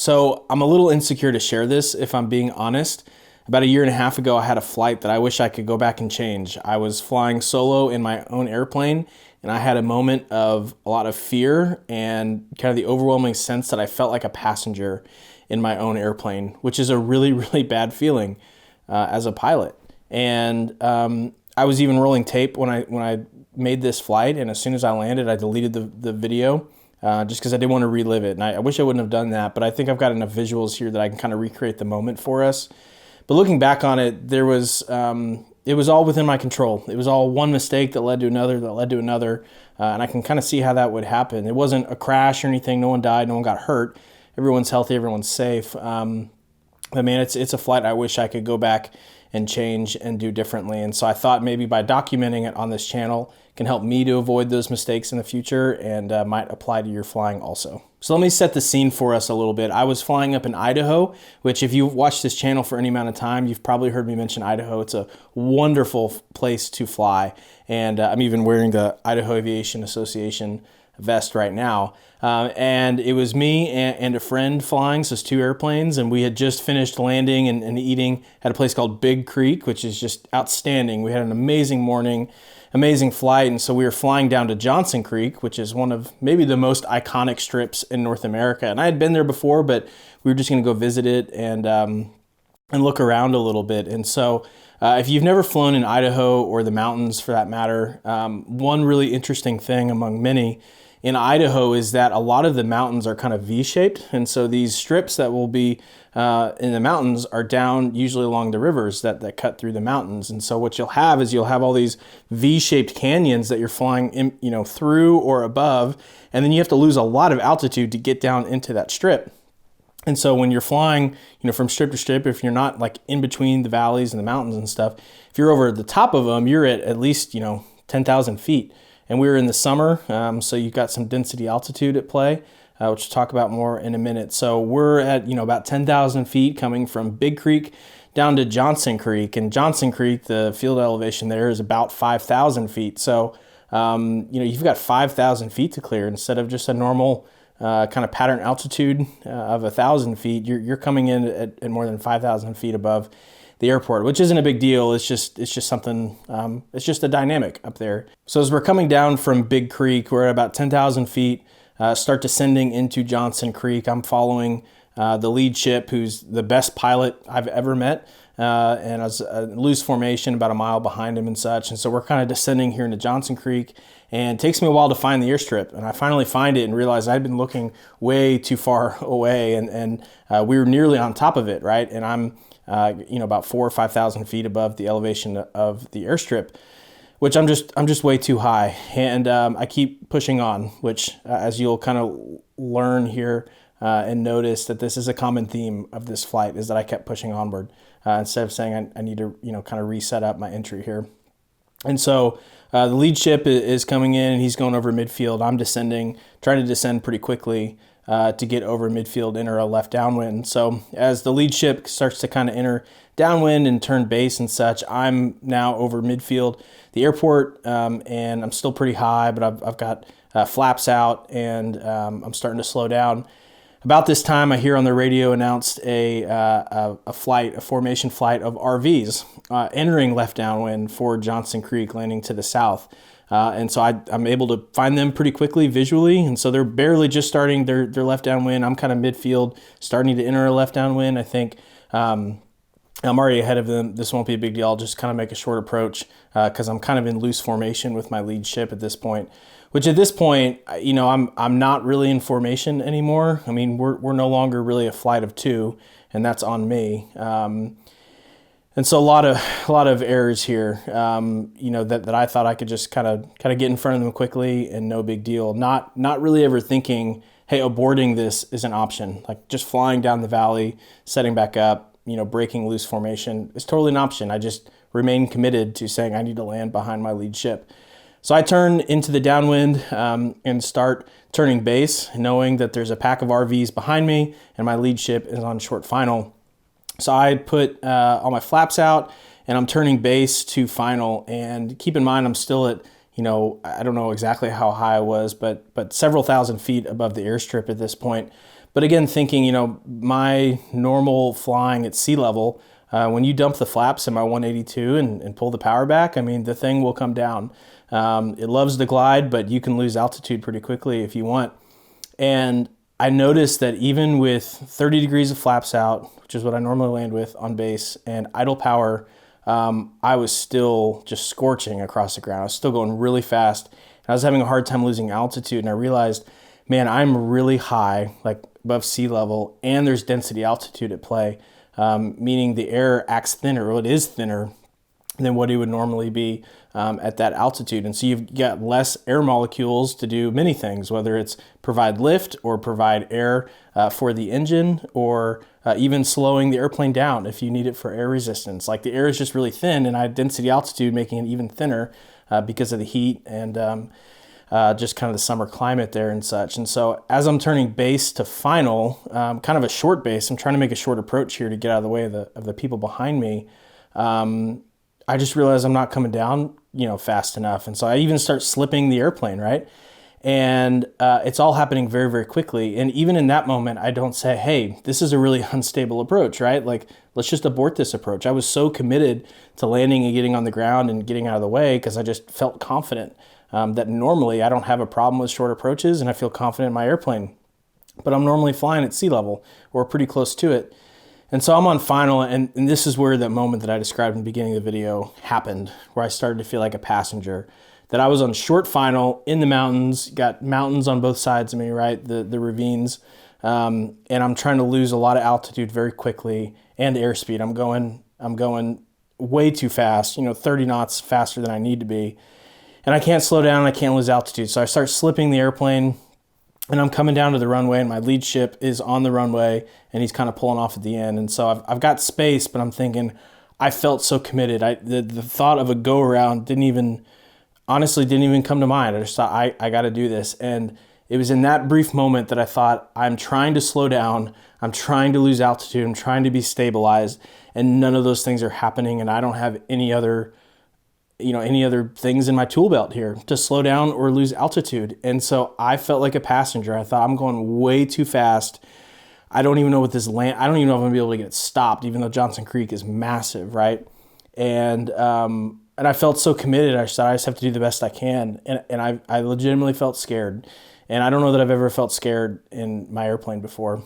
So I'm a little insecure to share this, if I'm being honest. About a year and a half ago, I had a flight that I wish I could go back and change. I was flying solo in my own airplane, and I had a moment of a lot of fear and kind of the overwhelming sense that I felt like a passenger in my own airplane, which is a really, really bad feeling as a pilot. And I was even rolling tape when I made this flight, and as soon as I landed, I deleted the video just because I didn't want to relive it. And I wish I wouldn't have done that, but I think I've got enough visuals here that I can kind of recreate the moment for us. But looking back on it, it was all within my control. It was all one mistake that led to another, and I can kind of see how that would happen. It wasn't a crash or anything. No one died. No one got hurt. Everyone's healthy. Everyone's safe. But man, it's a flight I wish I could go back and change and do differently. And so I thought maybe by documenting it on this channel can help me to avoid those mistakes in the future and might apply to your flying also. So let me set the scene for us a little bit. I was flying up in Idaho, which if you've watched this channel for any amount of time, you've probably heard me mention Idaho. It's a wonderful place to fly. And I'm even wearing the Idaho Aviation Association vest right now. And it was me and a friend flying, so it's two airplanes, and we had just finished landing and eating at a place called Big Creek, which is just outstanding. We had an amazing morning, amazing flight, and so we were flying down to Johnson Creek, which is one of maybe the most iconic strips in North America. And I had been there before, but we were just going to go visit it and look around a little bit. And so if you've never flown in Idaho or the mountains for that matter, one really interesting thing among many in Idaho is that a lot of the mountains are kind of V-shaped, and so these strips that will be in the mountains are down usually along the rivers that cut through the mountains. And so what you'll have is you'll have all these V-shaped canyons that you're flying in, through or above, and then you have to lose a lot of altitude to get down into that strip. And so when you're flying, from strip to strip, if you're not like in between the valleys and the mountains and stuff, if you're over the top of them, you're at least 10,000 feet. And we were in the summer, so you've got some density altitude at play, which we'll talk about more in a minute. So we're at about 10,000 feet coming from Big Creek down to Johnson Creek. And Johnson Creek, the field elevation there is about 5,000 feet. So, you've got 5,000 feet to clear instead of just a normal kind of pattern altitude of 1,000 feet. You're coming in at more than 5,000 feet above the airport, which isn't a big deal. It's just something, it's just a dynamic up there. So as we're coming down from Big Creek, we're at about 10,000 feet, start descending into Johnson Creek. I'm following the lead ship, who's the best pilot I've ever met. And I was loose formation about a mile behind him and such. And so we're kind of descending here into Johnson Creek, and it takes me a while to find the airstrip. And I finally find it and realize I'd been looking way too far away, and we were nearly on top of it, right? And I'm about 4,000 or 5,000 feet above the elevation of the airstrip, which I'm just way too high. And I keep pushing on, which as you'll kind of learn here and notice that this is a common theme of this flight, is that I kept pushing onward instead of saying I need to kind of reset up my entry here. And so the lead ship is coming in, and he's going over midfield. I'm descending, trying to descend pretty quickly to get over midfield, enter a left downwind. So as the lead ship starts to kind of enter downwind and turn base and such, I'm now over midfield, the airport, and I'm still pretty high, but I've got flaps out, and I'm starting to slow down. About this time, I hear on the radio announced a formation flight of RVs entering left downwind for Johnson Creek, landing to the south. And so I'm able to find them pretty quickly visually. And so they're barely just starting their left downwind. I'm kind of midfield, starting to enter a left downwind. I think I'm already ahead of them. This won't be a big deal. I'll just kind of make a short approach because I'm kind of in loose formation with my lead ship at this point. Which at this point, I'm not really in formation anymore. I mean, we're no longer really a flight of two, and that's on me. And so a lot of errors here, that I thought I could just kind of get in front of them quickly and no big deal. Not really ever thinking, hey, aborting this is an option. Like just flying down the valley, setting back up, breaking loose formation is totally an option. I just remain committed to saying I need to land behind my lead ship. So I turn into the downwind and start turning base, knowing that there's a pack of RVs behind me and my lead ship is on short final. So I put all my flaps out and I'm turning base to final. And keep in mind, I'm still at, I don't know exactly how high I was, but several thousand feet above the airstrip at this point. But again, thinking, my normal flying at sea level, when you dump the flaps in my 182 and pull the power back, I mean, the thing will come down. It loves to glide, but you can lose altitude pretty quickly if you want. And I noticed that even with 30 degrees of flaps out, which is what I normally land with on base, and idle power, I was still just scorching across the ground. I was still going really fast. And I was having a hard time losing altitude, and I realized, man, I'm really high, like above sea level, and there's density altitude at play, meaning the air acts thinner, or it is thinner than what it would normally be at that altitude. And so you've got less air molecules to do many things, whether it's provide lift or provide air for the engine, or even slowing the airplane down if you need it for air resistance. Like the air is just really thin, and I had density altitude making it even thinner because of the heat and just kind of the summer climate there and such. And so as I'm turning base to final, kind of a short base, I'm trying to make a short approach here to get out of the way of the people behind me. I just realized I'm not coming down, fast enough. And so I even start slipping the airplane, right? And it's all happening very, very quickly. And even in that moment, I don't say, hey, this is a really unstable approach, right? Like, let's just abort this approach. I was so committed to landing and getting on the ground and getting out of the way because I just felt confident that normally I don't have a problem with short approaches, and I feel confident in my airplane. But I'm normally flying at sea level or pretty close to it. And so I'm on final, and this is where that moment that I described in the beginning of the video happened, where I started to feel like a passenger. That I was on short final in the mountains, got mountains on both sides of me, right? The ravines. And I'm trying to lose a lot of altitude very quickly and airspeed. I'm going way too fast, 30 knots faster than I need to be. And I can't slow down, and I can't lose altitude. So I start slipping the airplane, and I'm coming down to the runway, and my lead ship is on the runway, and he's kind of pulling off at the end. And so I've got space, but I'm thinking, I felt so committed. The thought of a go around didn't even come to mind. I just thought, I got to do this. And it was in that brief moment that I thought, I'm trying to slow down. I'm trying to lose altitude. I'm trying to be stabilized. And none of those things are happening. And I don't have any other things in my tool belt here to slow down or lose altitude. And so I felt like a passenger. I thought, I'm going way too fast. I don't even know what this land, I don't even know if I'm gonna be able to get it stopped, even though Johnson Creek is massive, right? And I felt so committed. I thought I just have to do the best I can. And I legitimately felt scared. And I don't know that I've ever felt scared in my airplane before.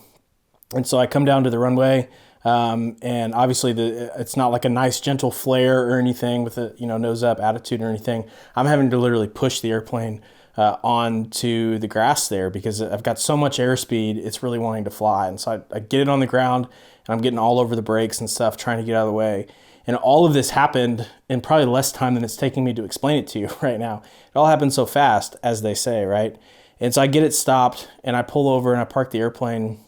And so I come down to the runway, and obviously it's not like a nice gentle flare or anything with a nose up attitude or anything. I'm having to literally push the airplane onto the grass there because I've got so much airspeed, it's really wanting to fly. And so I get it on the ground, and I'm getting all over the brakes and stuff, trying to get out of the way. And all of this happened in probably less time than it's taking me to explain it to you right now. It all happened so fast, as they say, right? And so I get it stopped, and I pull over and I park the airplane,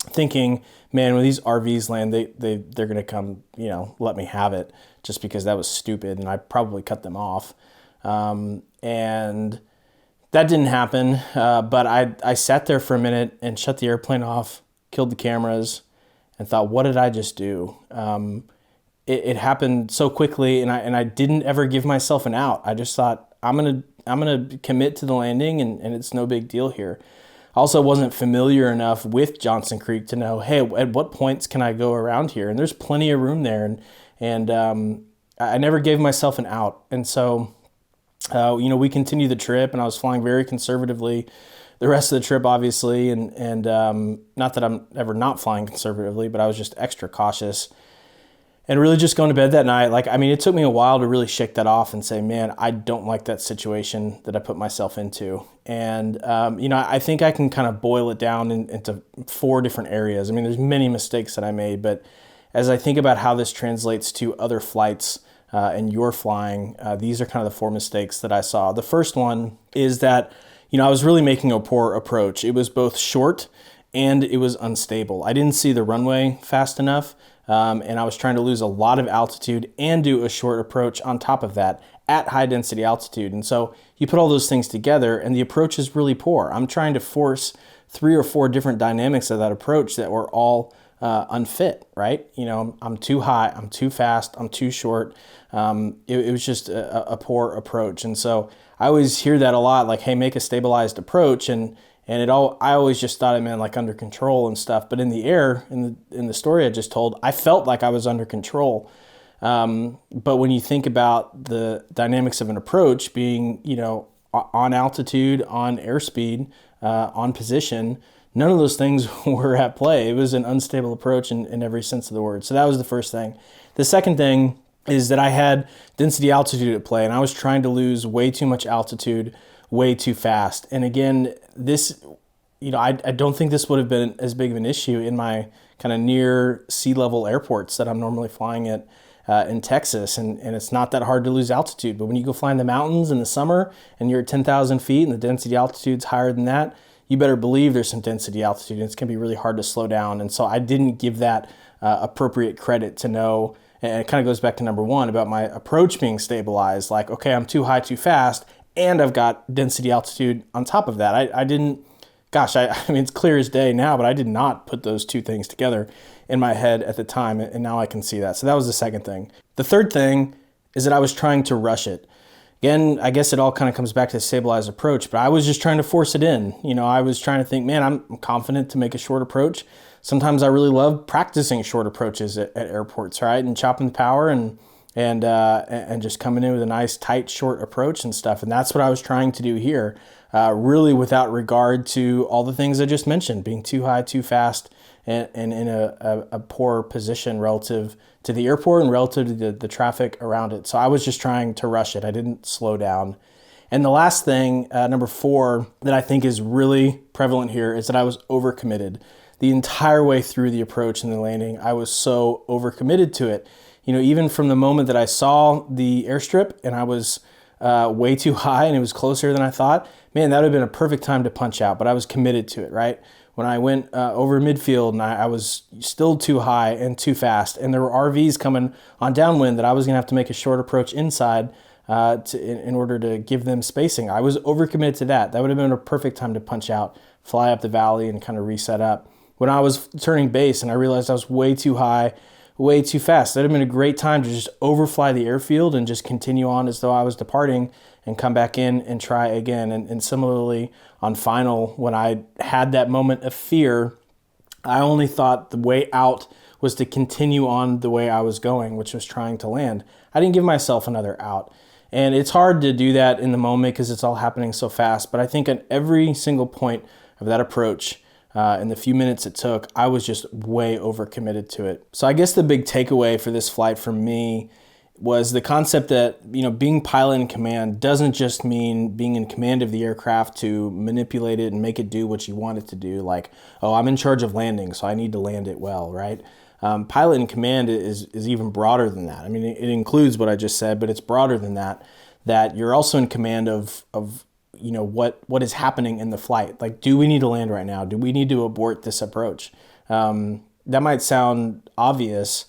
thinking, man, when these RVs land, they're gonna come, let me have it, just because that was stupid, and I probably cut them off. And that didn't happen, but I sat there for a minute and shut the airplane off, killed the cameras, and thought, what did I just do? It happened so quickly, and I didn't ever give myself an out. I just thought, I'm gonna commit to the landing, and it's no big deal here. I also wasn't familiar enough with Johnson Creek to know, hey, at what points can I go around here? And there's plenty of room there, and I never gave myself an out. And so, we continued the trip, and I was flying very conservatively the rest of the trip, obviously, and not that I'm ever not flying conservatively, but I was just extra cautious. And really just going to bed that night, it took me a while to really shake that off and say, man, I don't like that situation that I put myself into. And, I think I can kind of boil it down into 4 different areas. There's many mistakes that I made, but as I think about how this translates to other flights and your flying, these are kind of the 4 mistakes that I saw. The first one is that, I was really making a poor approach. It was both short and it was unstable. I didn't see the runway fast enough. And I was trying to lose a lot of altitude and do a short approach on top of that at high density altitude. And so you put all those things together, and the approach is really poor. I'm trying to force 3 or 4 different dynamics of that approach that were all unfit, right? I'm too high, I'm too fast, I'm too short. It was just a poor approach. And so I always hear that a lot, like, hey, make a stabilized approach. And And I always just thought it meant like under control and stuff. But in the air, in the story I just told, I felt like I was under control. But when you think about the dynamics of an approach being, on altitude, on airspeed, on position, none of those things were at play. It was an unstable approach in every sense of the word. So that was the first thing. The second thing is that I had density altitude at play, and I was trying to lose way too much altitude way too fast. And again, this, I don't think this would have been as big of an issue in my kind of near sea level airports that I'm normally flying at in Texas, and it's not that hard to lose altitude. But when you go fly in the mountains in the summer and you're at 10,000 feet and the density altitude's higher than that, you better believe there's some density altitude, and it's going to be really hard to slow down. And so I didn't give that appropriate credit to know, and it kind of goes back to number one about my approach being stabilized. Like, okay, I'm too high, too fast, and I've got density altitude on top of that. I didn't, I mean, it's clear as day now, but I did not put those two things together in my head at the time, and now I can see that. So that was the second thing. The third thing is that I was trying to rush it. Again, I guess it all kind of comes back to the stabilized approach, but I was just trying to force it in. I was trying to think, man, I'm confident to make a short approach. Sometimes I really love practicing short approaches at airports, right? And chopping the power and just coming in with a nice, tight, short approach and stuff. And that's what I was trying to do here, really without regard to all the things I just mentioned, being too high, too fast, and in a poor position relative to the airport and relative to the traffic around it. So I was just trying to rush it. I didn't slow down. And the last thing, number 4, that I think is really prevalent here is that I was overcommitted. The entire way through the approach and the landing, I was so overcommitted to it. Even from the moment that I saw the airstrip and I was way too high and it was closer than I thought, man, that would have been a perfect time to punch out, but I was committed to it, right? When I went over midfield and I was still too high and too fast, and there were RVs coming on downwind that I was going to have to make a short approach inside in order to give them spacing. I was overcommitted to that. That would have been a perfect time to punch out, fly up the valley, and kind of reset up. When I was turning base and I realized I was way too high, way too fast, that would have been a great time to just overfly the airfield and just continue on as though I was departing and come back in and try again. And similarly on final, when I had that moment of fear, I only thought the way out was to continue on the way I was going, which was trying to land. I didn't give myself another out. And it's hard to do that in the moment because it's all happening so fast. But I think at every single point of that approach, in the few minutes it took, I was just way overcommitted to it. So I guess the big takeaway for this flight for me was the concept that, being pilot in command doesn't just mean being in command of the aircraft to manipulate it and make it do what you want it to do. Like, oh, I'm in charge of landing, so I need to land it well, right? Pilot in command is even broader than that. I mean, it includes what I just said, but it's broader than that, that you're also in command of what is happening in the flight. Like, do we need to land right now? Do we need to abort this approach? That might sound obvious,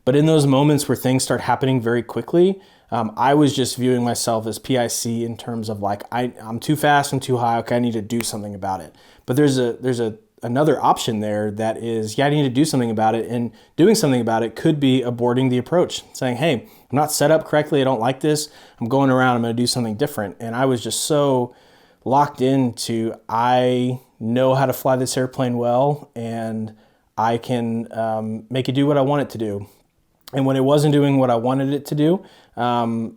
but in those moments where things start happening very quickly, I was just viewing myself as PIC in terms of like, I'm too fast and too high. Okay, I need to do something about it. But there's another option there that is, I need to do something about it. And doing something about it could be aborting the approach, saying, hey, I'm not set up correctly. I don't like this. I'm going around. I'm going to do something different. And I was just so locked into, I know how to fly this airplane well, and I can make it do what I want it to do. And when it wasn't doing what I wanted it to do,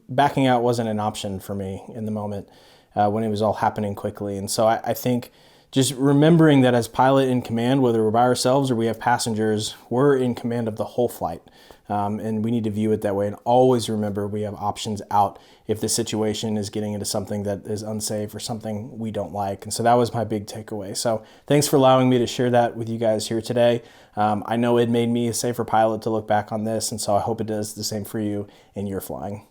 backing out wasn't an option for me in the moment when it was all happening quickly. And so I think just remembering that as pilot in command, whether we're by ourselves or we have passengers, we're in command of the whole flight. And we need to view it that way, and always remember we have options out if the situation is getting into something that is unsafe or something we don't like. And so that was my big takeaway. So thanks for allowing me to share that with you guys here today. I know it made me a safer pilot to look back on this, and so I hope it does the same for you in your flying.